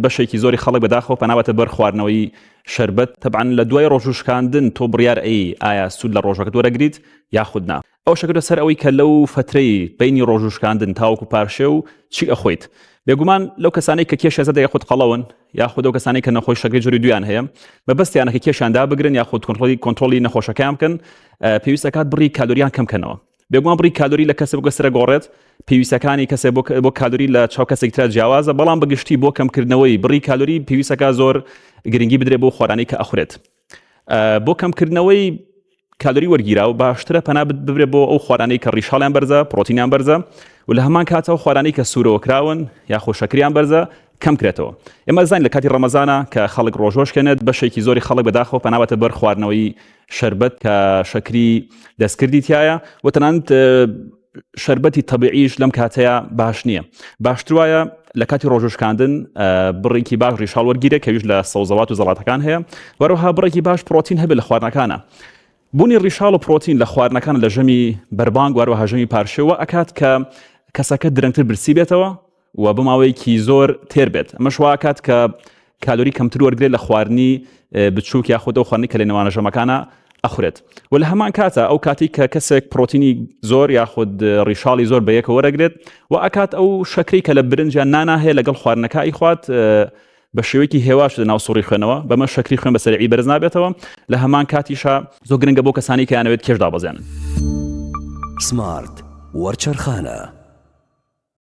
بەشێکی زۆری خەڵک بەداخەوە پەناوەتە بەر خواردنەوەی شەربەت. تەبعاً لە دوای ڕۆژوشکاندن تۆ بڕیار ئایا سوود لە ڕۆژەکەت وەرەگریت یاخود نا. ئەو شەکردە سەر ئەوەی کە لەو فترەی بینی ڕۆژوشکاندن تاوەکو پارشێ و چی ئەخۆیت. بێگومان لەو کەسانەی کە کێشە زەدە یاخود قەڵەون یاخود ئەو کەسانەی کە نەخۆش شەکری جوری دویان هەیە بەبەستیانەکە کێشاندا بگرن یاخود کۆنتڕۆلی نەخۆشەکان بکەن پێویستەکات بڕی کالۆریان کەم بکەنەوە. بێگومان بڕی کالۆری لە کەسێک گەسرە گۆڕێت پێویستەکانی کەسێک بۆ کالۆری لە چاو کەسێک ترە جیاوازە بەڵام بەگشتی بۆ کەمکردنەوەی بڕی کالۆری پێویستەکە زۆر گرنگی بدرێت بۆ خۆرانەی کە ئەخورێت. بۆ کەمکردنەوەی کالۆری وەرگیرا و باشترە پەنا ببرێت بۆ ئەو خۆرانەی کە ڕیشاڵیان بەرزە پرۆتینیان بەرزە و لە هەمان کاتەوە خۆرانەی کە سوورەوەکراون یاخۆ شەکریان بەرزە کەم کرێتەوە. ئێمە زانین لە کاتی ڕەمەزانە کە خەڵک ڕۆژۆشکێنێت بەشێکی زۆری خەڵک بەداخەوە پەناوەتە بەر خواردنەوەی شەربەت کە شەکری دەستکردی تایە و تەنانەت شەربەتی تەبیعیش لەم کاتەیە باش نییە. باشتر وایە لە کاتی ڕۆژوشکاندن بڕێکی باش ڕیشاڵ وەرگیرێت کەویش لە سەوزەوات و زەڵاتەکان هەیە وەروەها بڕێکی باش پرۆتین هەبێت لە خواردنەکانە. بوونی ڕیشاڵ و پرۆتین لە خواردنەکان لە ژەمی بەربانگ وەروەها ژەمی پارشێوە ئەکات کە کەسەکە درەنگتر برسی بێتەوە و بماوەیەکی زۆر تێر بێت. ئەمەش واکات کە کالۆری کەمتر وەرگێت لە خواردنی بچووک یاخود ئەو خواردنی کە لە نێوانە ژەمەکانە ئەخورێت. و لە هەمان کاتە ئەو کاتی کە کەسێک پرۆتینی زۆر یاخود ڕیشاڵی زۆر بەیەکە وەرەگرێت و ئەکات ئەو شەکری کە لە برنجیان نانا هەیە لەگەڵ خواردنەکە ئیخوات بە شێوەیەکی هێواش لە ناو سوڕی خوێنەوە بەمە شەکری خوێن بەسەرعی بەرز نابێتەوە. لە هەمان کاتیشە زۆر گرنگە بۆ کەسانی کە یانەوێت کێش دابەزێنن. سمارت وەرچەرخانە.